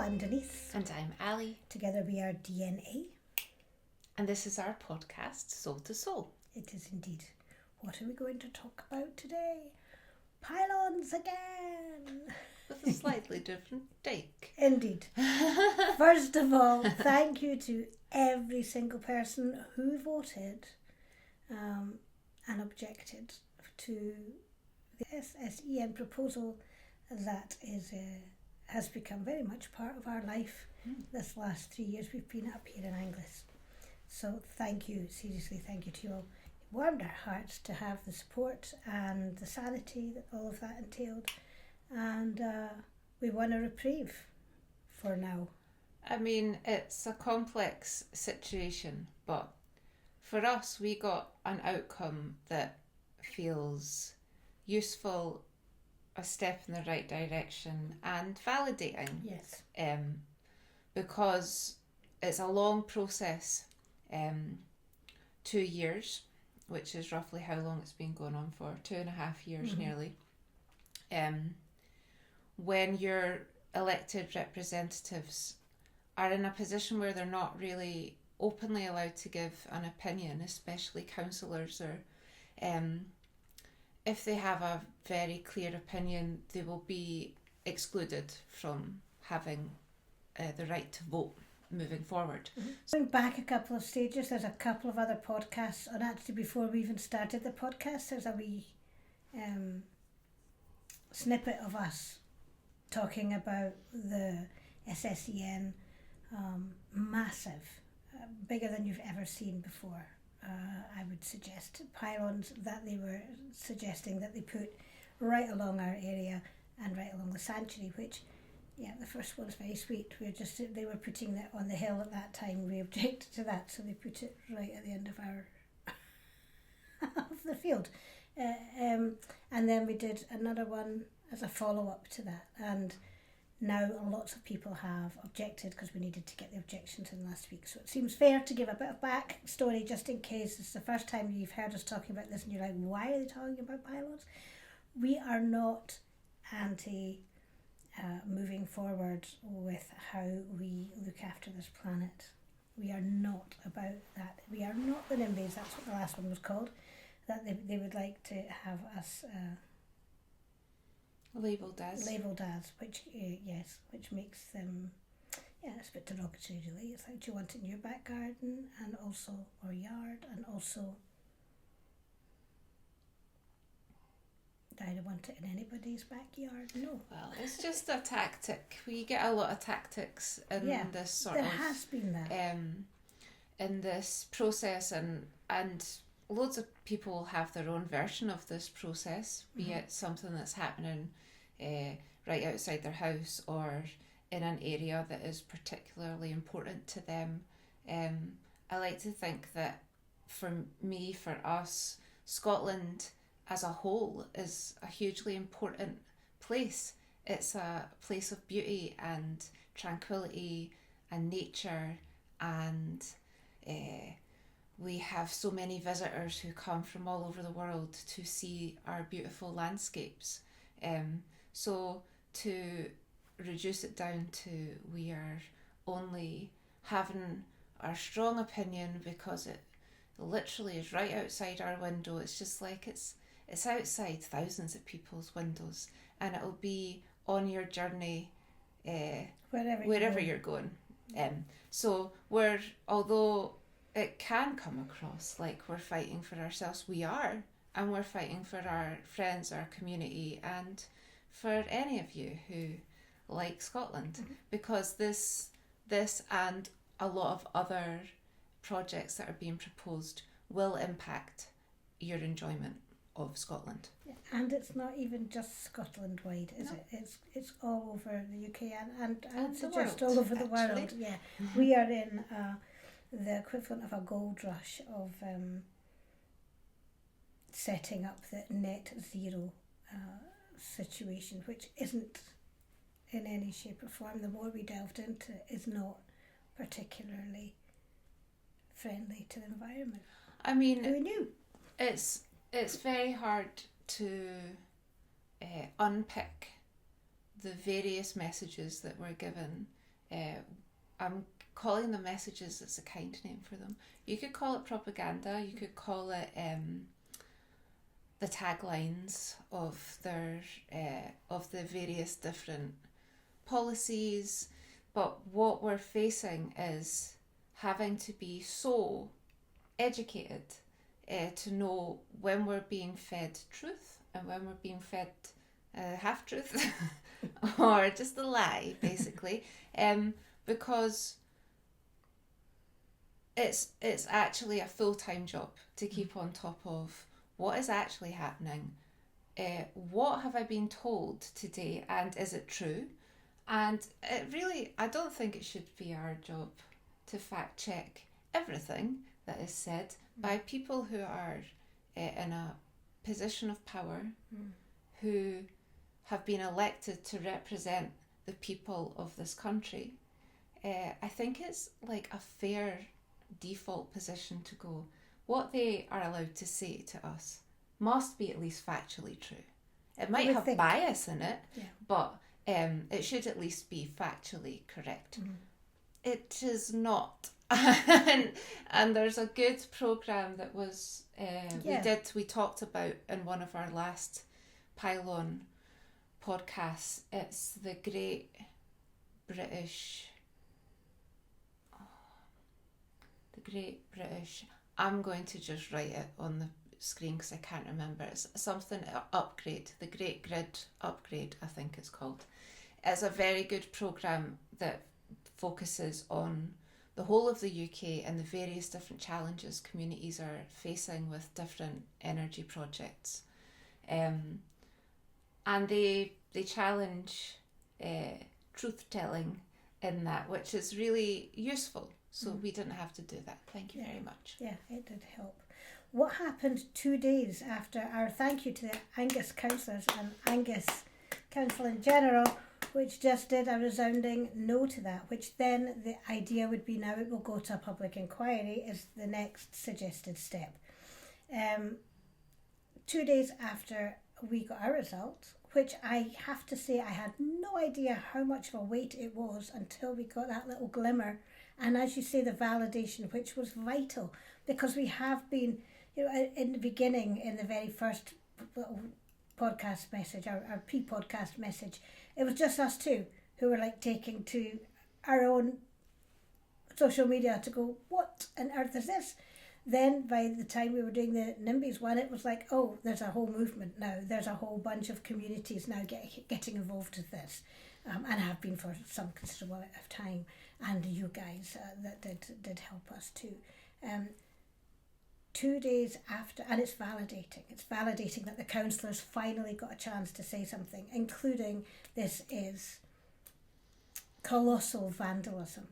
I'm Denise. And I'm Ali. Together we are DNA. And this is our podcast, Soul to Soul. It is indeed. What are we going to talk about today? Pylons again! With a slightly different take. Indeed. First of all, thank you to every single person who voted and objected to the SSEN proposal that has become very much part of our life this last 3 years we've been up here in Angus. So thank you, seriously, thank you to you all. It warmed our hearts to have the support and the sanity that all of that entailed, and we won a reprieve for now. I mean, it's a complex situation, but for us, we got an outcome that feels useful, a step in the right direction, and validating. Yes. Because it's a long process, 2 years, which is roughly how long it's been going on for, 2.5 years nearly. When your elected representatives are in a position where they're not really openly allowed to give an opinion, especially councillors, or if they have a very clear opinion, they will be excluded from having the right to vote moving forward. Going back a couple of stages, there's a couple of other podcasts, and actually before we even started the podcast, there's a wee snippet of us talking about the SSEN, massive, bigger than you've ever seen before. I would suggest pylons that they were suggesting that they put right along our area and right along the sanctuary, which, yeah, the first one's very sweet. They were putting that on the hill at that time. We objected to that, so they put it right at the end of our of the field, and then we did another one as a follow up to that, and now lots of people have objected because we needed to get the objections in last week. So it seems fair to give a bit of backstory just in case it's the first time you've heard us talking about this and you're like, why are they talking about pylons? We are not anti moving forward with how we look after this planet. We are not about that. We are not the NIMBYs, that's what the last one was called, that they would like to have us labelled as, which which makes them, it's a bit derogatory really. It's like, do you want it in your back garden and also, or yard, and also I don't want it in anybody's backyard. No. Well, it's just a tactic. We get a lot of tactics in this sort of. There has been that. In this process, and loads of people have their own version of this process, be it something that's happening right outside their house or in an area that is particularly important to them. I like to think that for us, Scotland as a whole is a hugely important place. It's a place of beauty and tranquility and nature, and we have so many visitors who come from all over the world to see our beautiful landscapes. So to reduce it down to we are only having our strong opinion because it literally is right outside our window. It's just like it's outside thousands of people's windows, and it'll be on your journey wherever you're going. So although it can come across like we're fighting for ourselves, we are, and we're fighting for our friends, our community, and for any of you who like Scotland, because this and a lot of other projects that are being proposed will impact your enjoyment of Scotland. Yeah, and it's not even just Scotland wide, is it? It's all over the UK and I would suggest all over the world. Yeah, we are in the equivalent of a gold rush of setting up the net zero situation, which isn't in any shape or form, the more we delved into it, is not particularly friendly to the environment. I mean, who knew? It's very hard to unpick the various messages that were given I'm calling them messages. It's a kind name for them. You could call it propaganda. You could call it the taglines of their of the various different policies. But what we're facing is having to be so educated to know when we're being fed truth and when we're being fed half truth or just a lie, basically, because it's actually a full-time job to keep on top of what is actually happening, what have I been told today, and is it true? And it really, I don't think it should be our job to fact check everything that is said by people who are in a position of power, who have been elected to represent the people of this country. I think it's like a fair default position to go, what they are allowed to say to us must be at least factually true. It might have bias in it, but it should at least be factually correct. It is not. and there's a good programme that was we talked about in one of our last Pylon podcasts. It's the Great British, I'm going to just write it on the screen because I can't remember. It's something upgrade, the Great Grid Upgrade, I think it's called. It's a very good programme that focuses on the whole of the UK and the various different challenges communities are facing with different energy projects. And they challenge truth-telling in that, which is really useful. So we didn't have to do that. Thank you very much. Yeah, it did help. What happened 2 days after our thank you to the Angus councillors and Angus Council in general, which just did a resounding no to that, which then the idea would be now it will go to a public inquiry is the next suggested step. 2 days after we got our result, which I have to say I had no idea how much of a weight it was until we got that little glimmer. And as you say, the validation, which was vital, because we have been, in the beginning, in the very first little podcast message, our pre-podcast message, it was just us two who were like taking to our own social media to go, what on earth is this? Then by the time we were doing the NIMBYs one, it was like, oh, there's a whole movement now. There's a whole bunch of communities now getting involved with this, and have been for some considerable amount of time. And you guys that did help us too. 2 days after, and it's validating that the councillors finally got a chance to say something, including this is colossal vandalism.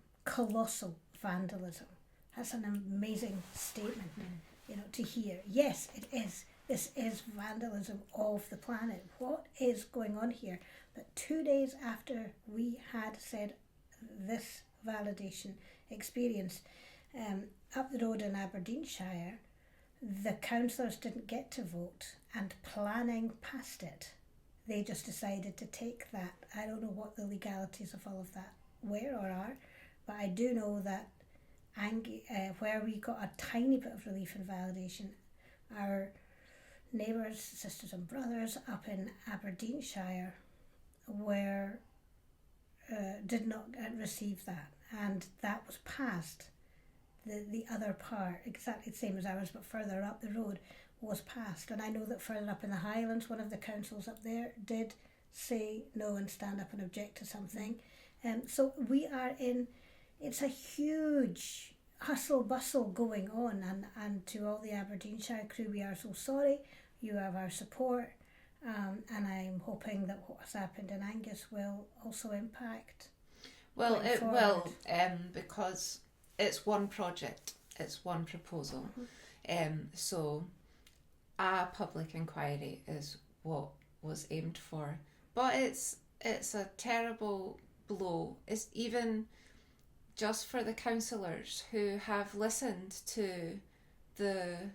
That's an amazing statement, to hear. Yes, it is. This is vandalism of the planet. What is going on here? But 2 days after we had said this validation experience, up the road in Aberdeenshire, the councillors didn't get to vote and planning passed it. They just decided to take that. I don't know what the legalities of all of that were or are, but I do know that where we got a tiny bit of relief and validation, our neighbours, sisters and brothers up in Aberdeenshire did not receive that, and that was passed. The other part, exactly the same as ours but further up the road, was passed. And I know that further up in the Highlands, one of the councils up there did say no and stand up and object to something. So we are in, it's a huge hustle bustle going on, and to all the Aberdeenshire crew, we are so sorry. You have our support. And I'm hoping that what has happened in Angus will also impact. Well, it will, because it's one project, it's one proposal. So a public inquiry is what was aimed for. But it's a terrible blow. It's even just for the councillors who have listened to the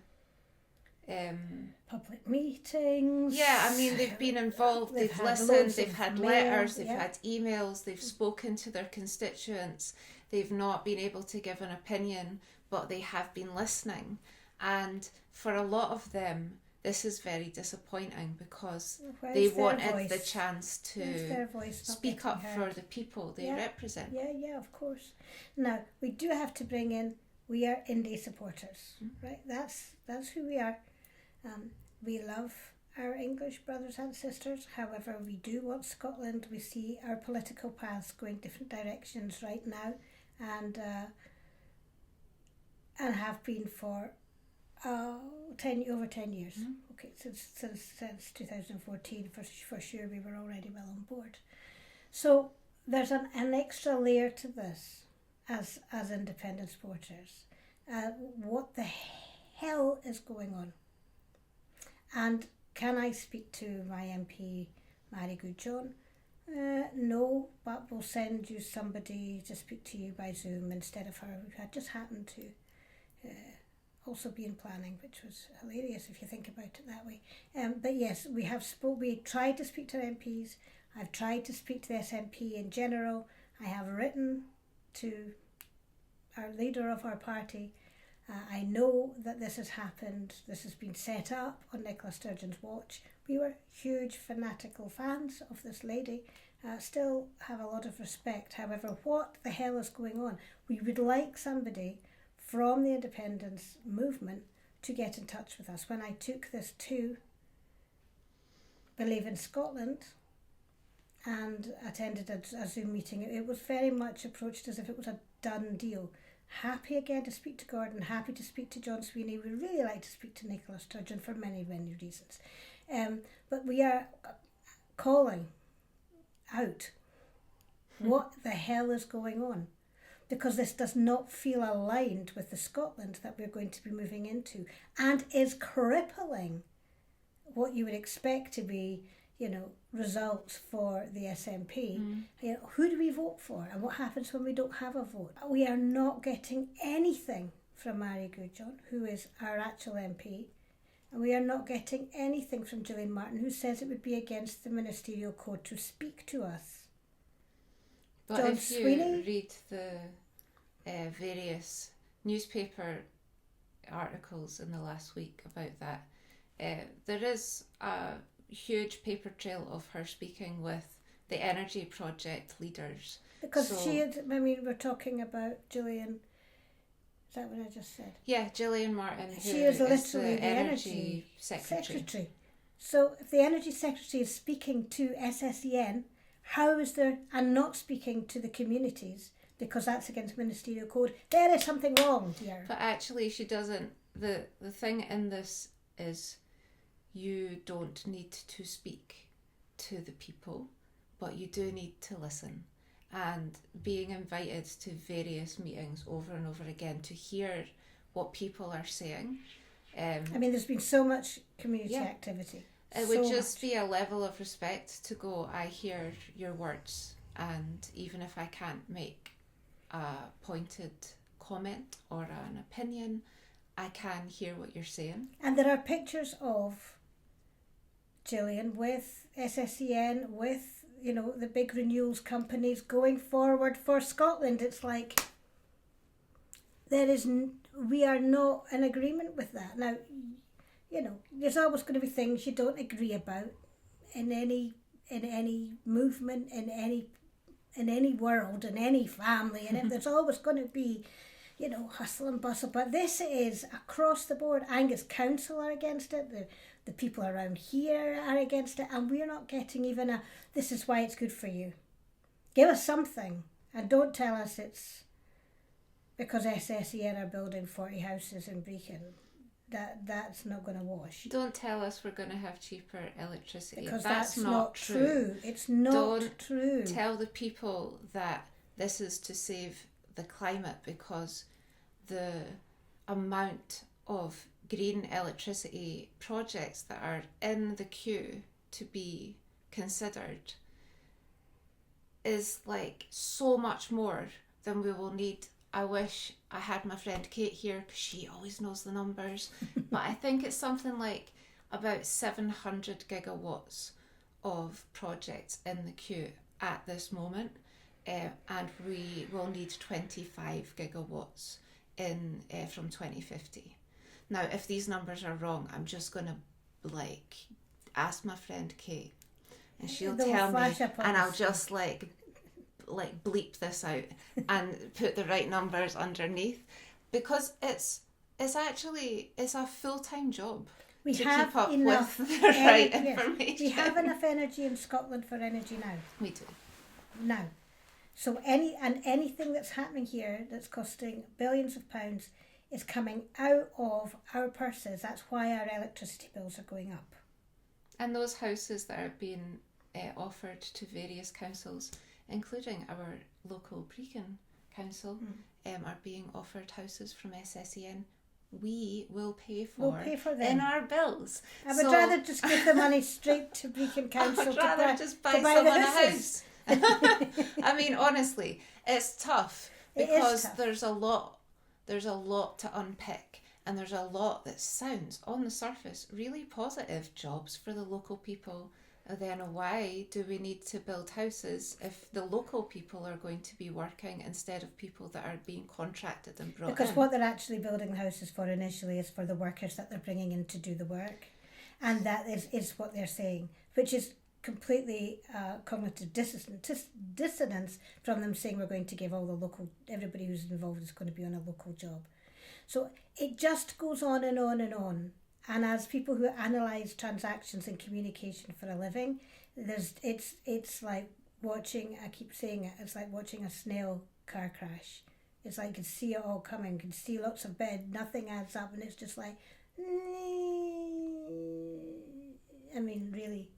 Public meetings. Yeah, I mean, they've been involved, they've listened, they've had letters, they've had emails, they've spoken to their constituents, they've not been able to give an opinion, but they have been listening. And for a lot of them, this is very disappointing because they wanted the chance to speak up for the people they represent. Yeah, of course. Now, we do have to bring in, we are indie supporters, right? That's who we are. We love our English brothers and sisters. However, we do want Scotland. We see our political paths going different directions right now, and have been for over 10 years. Okay, since 2014, for sure, we were already well on board. So there's an extra layer to this as independent supporters. What the hell is going on? And can I speak to my MP, Mary Goodjohn? No, but we'll send you somebody to speak to you by Zoom instead of her, who had just happened to also be in planning, which was hilarious if you think about it that way. But yes, we tried to speak to our MPs. I've tried to speak to the SNP in general. I have written to our leader of our party. I know that this has happened. This has been set up on Nicola Sturgeon's watch. We were huge fanatical fans of this lady. Still have a lot of respect. However, what the hell is going on? We would like somebody from the independence movement to get in touch with us. When I took this to Believe in Scotland and attended a Zoom meeting, it was very much approached as if it was a done deal. Happy again to speak to Gordon, happy to speak to John Sweeney. We really like to speak to Nicola Sturgeon for many, many reasons. But we are calling out what the hell is going on, because this does not feel aligned with the Scotland that we're going to be moving into, and is crippling what you would expect to be, results for the SNP. Who do we vote for, and what happens when we don't have a vote? We are not getting anything from Mary Goodjohn, who is our actual MP, and we are not getting anything from Gillian Martin, who says it would be against the ministerial code to speak to us. But John if you Sweeney? read the various newspaper articles in the last week about that, there is a huge paper trail of her speaking with the energy project leaders. Because we're talking about Gillian, is that what I just said? Yeah, Gillian Martin, who she is literally the energy secretary. So if the energy secretary is speaking to SSEN, how is there, and not speaking to the communities, because that's against ministerial code, there is something wrong here. But actually she doesn't. The thing in this is, you don't need to speak to the people, but you do need to listen. And being invited to various meetings over and over again to hear what people are saying. There's been so much community activity. It would just be a level of respect to go, I hear your words, and even if I can't make a pointed comment or an opinion, I can hear what you're saying. And there are pictures of Gillian with SSEN, with the big renewals companies going forward for Scotland. It's like we are not in agreement with that. Now, there's always going to be things you don't agree about in any movement, in any world, in any family, and there's always going to be hustle and bustle. But this is across the board. Angus Council are against it. The people around here are against it, and we're not getting even this is why it's good for you. Give us something, and don't tell us it's because SSEN are building 40 houses in Brecon. That's not going to wash. Don't tell us we're going to have cheaper electricity. Because that's not true. It's not true. Don't tell the people that this is to save the climate, because the amount of green electricity projects that are in the queue to be considered is like so much more than we will need I wish I had my friend Kate here because she always knows the numbers. But I think it's something like about 700 gigawatts of projects in the queue at this moment. And we will need 25 gigawatts in from 2050. Now, if these numbers are wrong, I'm just going to ask my friend Kate, and she'll tell me, and I'll just bleep this out and put the right numbers underneath, because it's a full-time job to keep up enough with the right yes. information. We have enough energy in Scotland for energy now. We do. Now. So anything that's happening here that's costing billions of pounds is coming out of our purses. That's why our electricity bills are going up. And those houses that are being offered to various councils, including our local Brecon Council, are being offered houses from SSEN. We will pay for them in our bills. I would rather just give the money straight to Brecon Council to buy someone a house. I mean, honestly, it's tough because there's a lot to unpick, and there's a lot that sounds on the surface really positive. Jobs for the local people. Then why do we need to build houses if the local people are going to be working instead of people that are being contracted and brought in? Because what they're actually building houses for initially is for the workers that they're bringing in to do the work, and that is what they're saying, which is completely cognitive dissonance from them saying we're going to give everybody who's involved is going to be on a local job. So it just goes on and on and on. And as people who analyse transactions and communication for a living, it's like watching, I keep saying it, it's like watching a snail car crash. It's like you can see it all coming, you can see lots of bed, nothing adds up, and it's just like, I mean, really,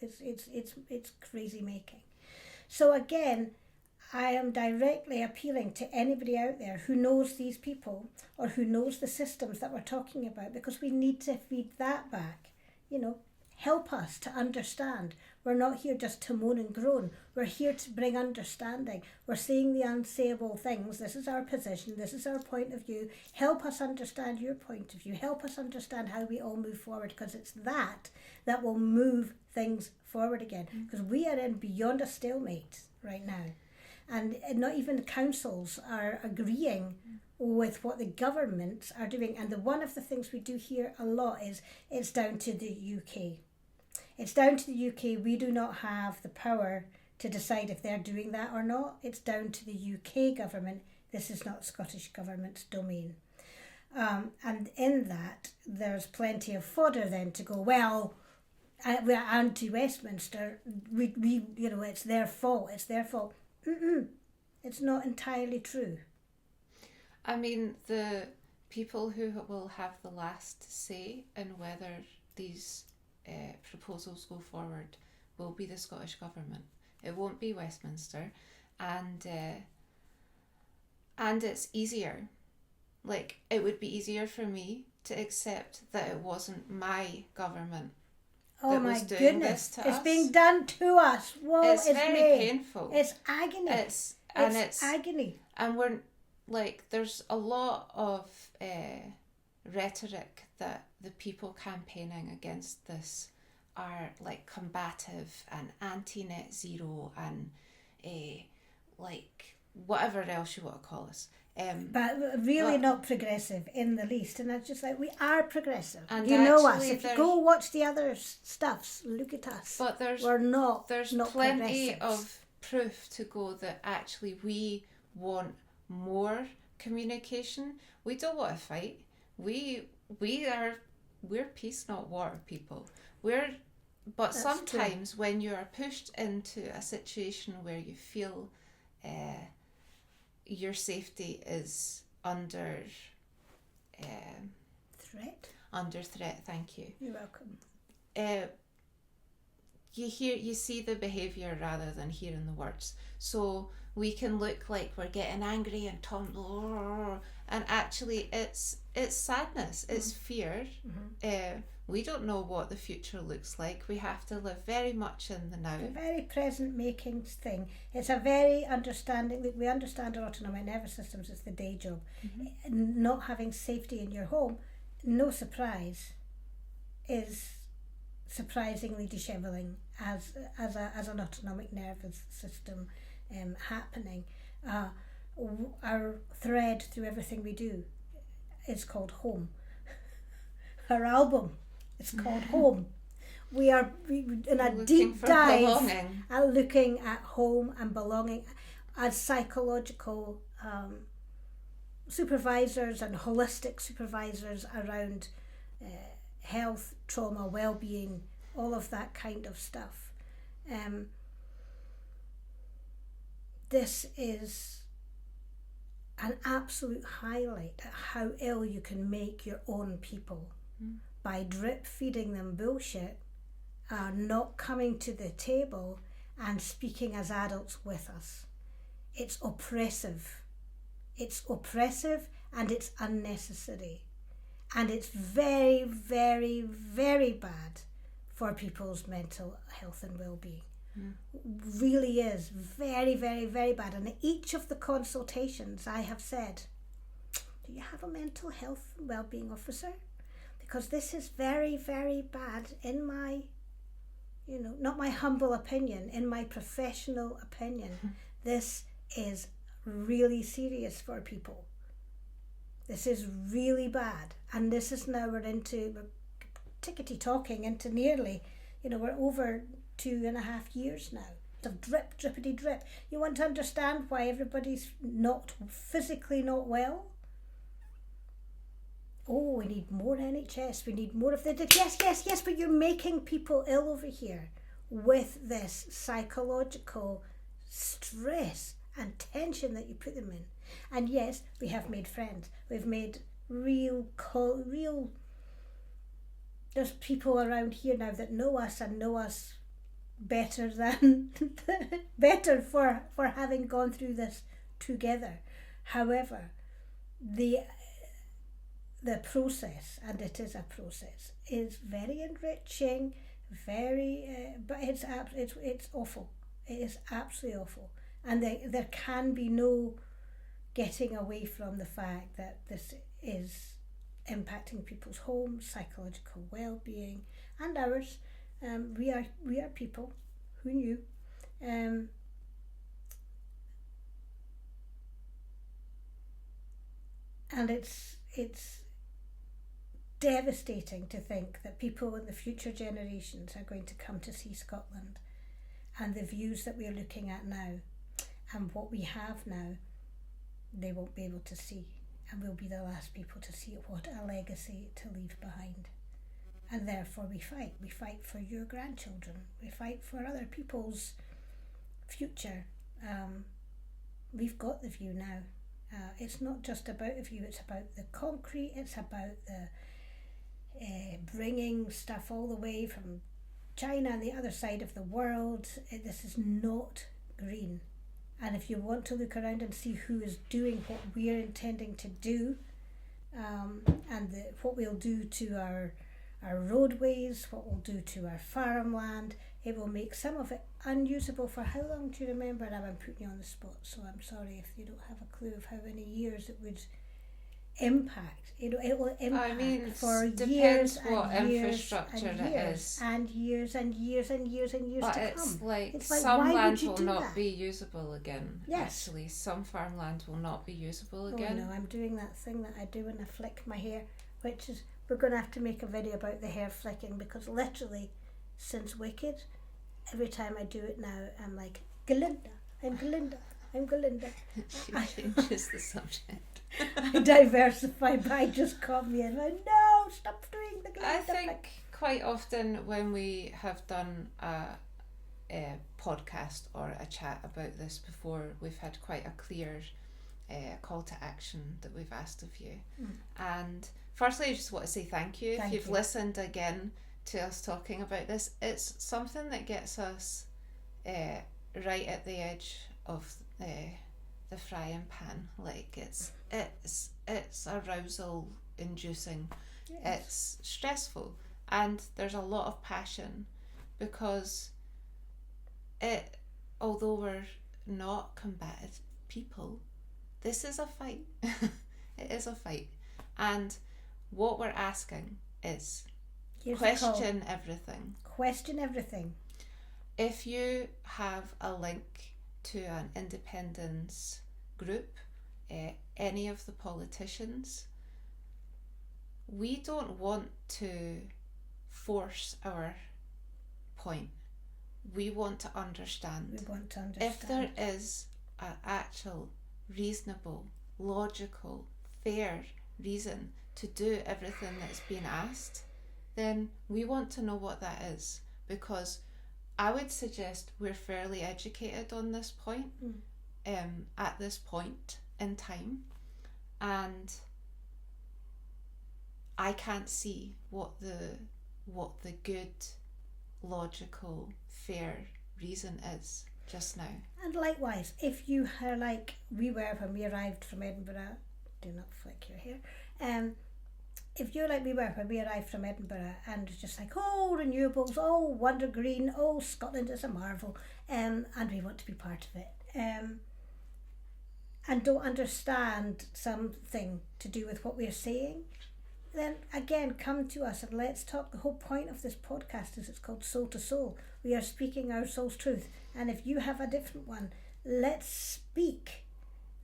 it's crazy making. So again, I am directly appealing to anybody out there who knows these people or who knows the systems that we're talking about, because we need to feed that back. Help us to understand. We're not here just to moan and groan. We're here to bring understanding. We're saying the unsayable things. This is our position. This is our point of view. Help us understand your point of view. Help us understand how we all move forward, because it's that will move things forward again. Because we are in beyond a stalemate right now. And not even councils are agreeing with what the governments are doing. And one of the things we do hear a lot is it's down to the UK. It's down to the UK. We do not have the power to decide if they're doing that or not. It's down to the UK government. This is not Scottish government's domain. And in that, there's plenty of fodder then to go, well, we're anti-Westminster. We it's their fault. It's their fault. It's not entirely true. I mean, the people who will have the last say in whether these proposals go forward will be the Scottish Government. It won't be Westminster, and it's easier. Like, it would be easier for me to accept that it wasn't my government. Oh my goodness! It's being done to us. Whoa, it's very painful. It's agony. It's agony. And we're there's a lot of rhetoric that the people campaigning against this are combative and anti-net zero and whatever else you want to call us. But really not progressive in the least. And it's just we are progressive. And you know us. If you go watch the other stuffs, look at us. But we're not. There's not plenty of proof to go that actually we want more communication. We don't want to fight. We're peace, not war people. But that's sometimes true. When you are pushed into a situation where you feel your safety is under threat. Under threat, thank you. You're welcome. You see the behaviour rather than hearing the words. So we can look like we're getting angry and and actually it's sadness, it's fear. We don't know what the future looks like. We have to live very much in the now. It's a very present making thing. It's a very understanding. We understand our autonomic nervous systems. It's the day job. Not having safety in your home, no surprise, is surprisingly disheveling as an autonomic nervous system happening. Our thread through everything we do is called home. Our album, it's called Home. We are in a deep dive at looking at home and belonging as psychological supervisors and holistic supervisors around health, trauma, well-being, all of that kind of stuff. This is an absolute highlight at how ill you can make your own people by drip feeding them bullshit, not coming to the table and speaking as adults with us. It's oppressive. It's oppressive and it's unnecessary. And it's very, very, very bad for people's mental health and well-being. Really is very, very, very bad. And in each of the consultations I have said, do you have a mental health and well-being officer? Because this is very, very bad in my, not my humble opinion, in my professional opinion. This is really serious for people. This is really bad. And this is now we're tickety talking into nearly, we're over 2.5 years now of drippity drip. You want to understand why everybody's not physically not well? Oh, we need more NHS, we need more of the... Yes, but you're making people ill over here with this psychological stress and tension that you put them in. And yes, we have made friends. We've made real... There's people around here now that know us and know us better for having gone through this together. However, the process, and it is a process, is very enriching, but it's awful. It is absolutely awful, and there can be no getting away from the fact that this is impacting people's homes, psychological well-being, and ours. We are people. Who knew? And it's devastating to think that people in the future generations are going to come to see Scotland, and the views that we are looking at now and what we have now, they won't be able to see, and we'll be the last people to see what a legacy to leave behind. And therefore we fight for your grandchildren, we fight for other people's future. We've got the view now. It's not just about the view, it's about the concrete, it's about the bringing stuff all the way from China and the other side of the world. This is not green. And if you want to look around and see who is doing what we're intending to do, and what we'll do to our roadways, what we'll do to our farmland, it will make some of it unusable for how long do you remember? And I'm putting you on the spot, so I'm sorry if you don't have a clue of how many years it would impact. It will impact for years and years and years and years and years and years to come. It's like some land will not be usable again. Yes. Actually, some farmland will not be usable again. Oh no, I'm doing that thing that I do when I flick my hair, which is, we're going to have to make a video about the hair flicking, because literally since Wicked, every time I do it now, I'm like, Galinda, I'm Galinda. She changes the subject. I diversify, but I just caught me and went, no, stop doing the Galinda. I think quite often when we have done a podcast or a chat about this before, we've had quite a clear call to action that we've asked of you. And firstly, I just want to say thank you. If you've listened again to us talking about this, it's something that gets us right at the edge of the frying pan. Like it's arousal inducing. Yes. It's stressful, and there's a lot of passion, because although we're not combative people, this is a fight. It is a fight, and what we're asking is question everything. Question everything. If you have a link to an independence group, any of the politicians, we don't want to force our point. We want to understand. If there is an actual, reasonable, logical, fair reason to do everything that's been asked, then we want to know what that is, because I would suggest we're fairly educated on this point, at this point in time, and I can't see what the good, logical, fair reason is just now. And likewise, if you are like we were when we arrived from Edinburgh, do not flick your hair. If you're like we were when we arrived from Edinburgh, and it's just like, oh, renewables, oh, Wonder Green, oh, Scotland is a marvel, and we want to be part of it, and don't understand something to do with what we're saying, then again, come to us and let's talk. The whole point of this podcast is it's called Soul to Soul. We are speaking our soul's truth, and if you have a different one, let's speak,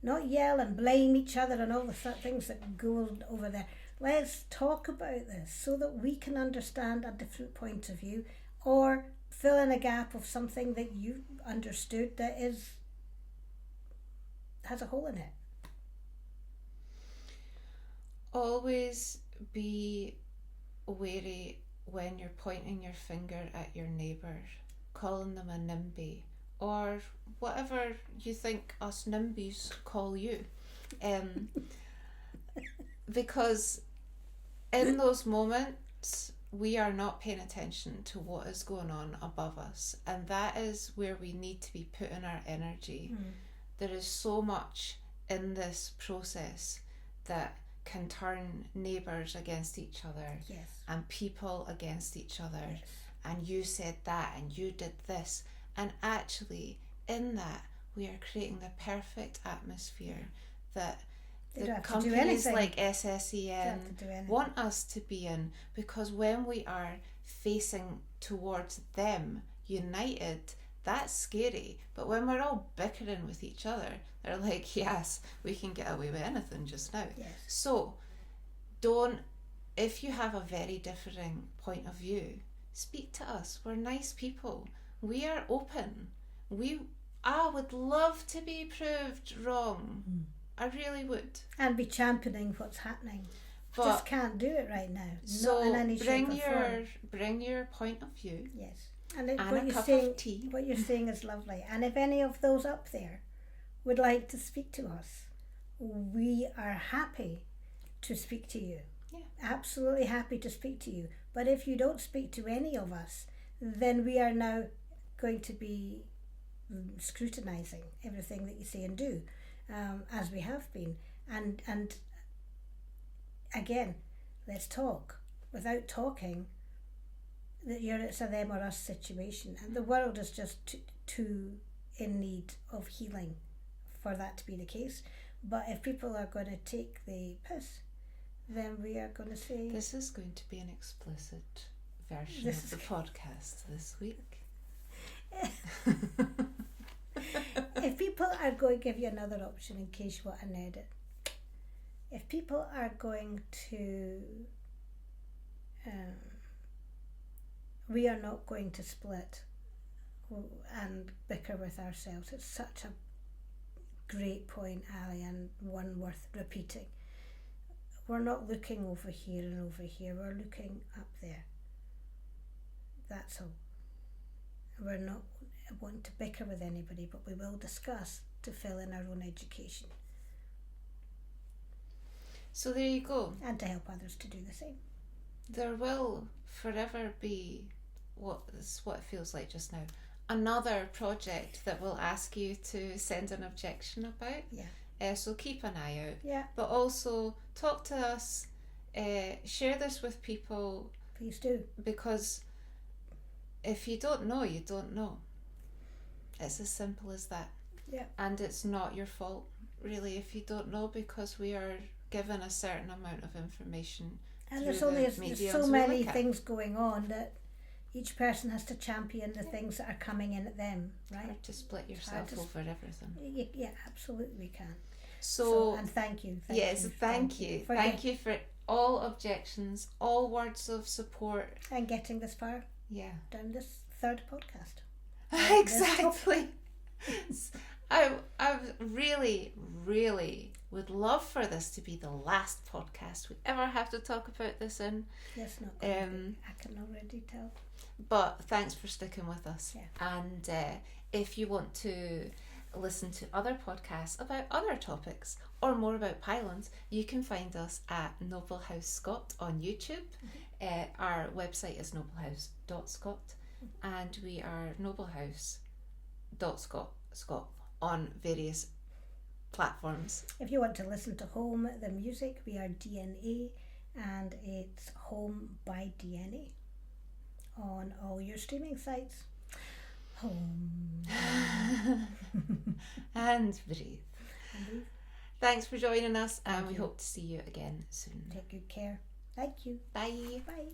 not yell and blame each other and all the things that go over there. Let's talk about this so that we can understand a different point of view, or fill in a gap of something that you understood that has a hole in it. Always be wary when you're pointing your finger at your neighbour, calling them a NIMBY, or whatever you think us NIMBYs call you. Because in those moments we are not paying attention to what is going on above us, and that is where we need to be putting our energy. There is so much in this process that can turn neighbours against each other, yes, and people against each other, yes, and you said that and you did this, and actually in that we are creating the perfect atmosphere that the companies like SSEN want us to be in, because when we are facing towards them united, that's scary. But when we're all bickering with each other, they're like, yes, we can get away with anything just now. Yes. So if you have a very differing point of view, speak to us. We're nice people. We are open. I would love to be proved wrong. I really would. And be championing what's happening. But just can't do it right now. So not in any shape or form. Bring your point of view. Yes. And a cup of tea. What you're saying is lovely. And if any of those up there would like to speak to us, we are happy to speak to you. Yeah. Absolutely happy to speak to you. But if you don't speak to any of us, then we are now going to be scrutinising everything that you say and do, as we have been. And again, let's talk. Without talking, it's a them or us situation, and the world is just too in need of healing for that to be the case. But if people are going to take the piss, then we are going to say... This is going to be an explicit version of the podcast this week. If people are going to give you another option in case you want an edit, if people are going to... we are not going to split and bicker with ourselves. It's such a great point, Ali, and one worth repeating. We're not looking over here and over here. We're looking up there. That's all. We're not wanting to bicker with anybody, but we will discuss to fill in our own education. So there you go. And to help others to do the same. There will forever be what it feels like just now, another project that we'll ask you to send an objection about. Yeah. So keep an eye out. Yeah. But also talk to us, share this with people. Please do. Because if you don't know, you don't know. It's as simple as that. Yeah. And it's not your fault, really, if you don't know, because we are given a certain amount of information. And there's so many things going on that each person has to champion the things that are coming in at them, right? Hard to split yourself over everything. Yeah, absolutely we can. So and thank you. Thank you. Thank you for all objections, all words of support. And getting this far. Yeah. Down this third podcast. Exactly. I really, really would love for this to be the last podcast we ever have to talk about this in. Yes, not going to be. I can already tell. But thanks for sticking with us. Yeah. And if you want to listen to other podcasts about other topics or more about pylons, you can find us at Noble House Scot on YouTube. Our website is noblehouse.scot, and we are noblehouse.scot on various platforms. If you want to listen to Home the music, we are DNA, and it's Home by DNA on all your streaming sites. Home. And breathe. Thanks for joining us, and we hope to see you again soon. Take good care. Thank you. Bye. Bye.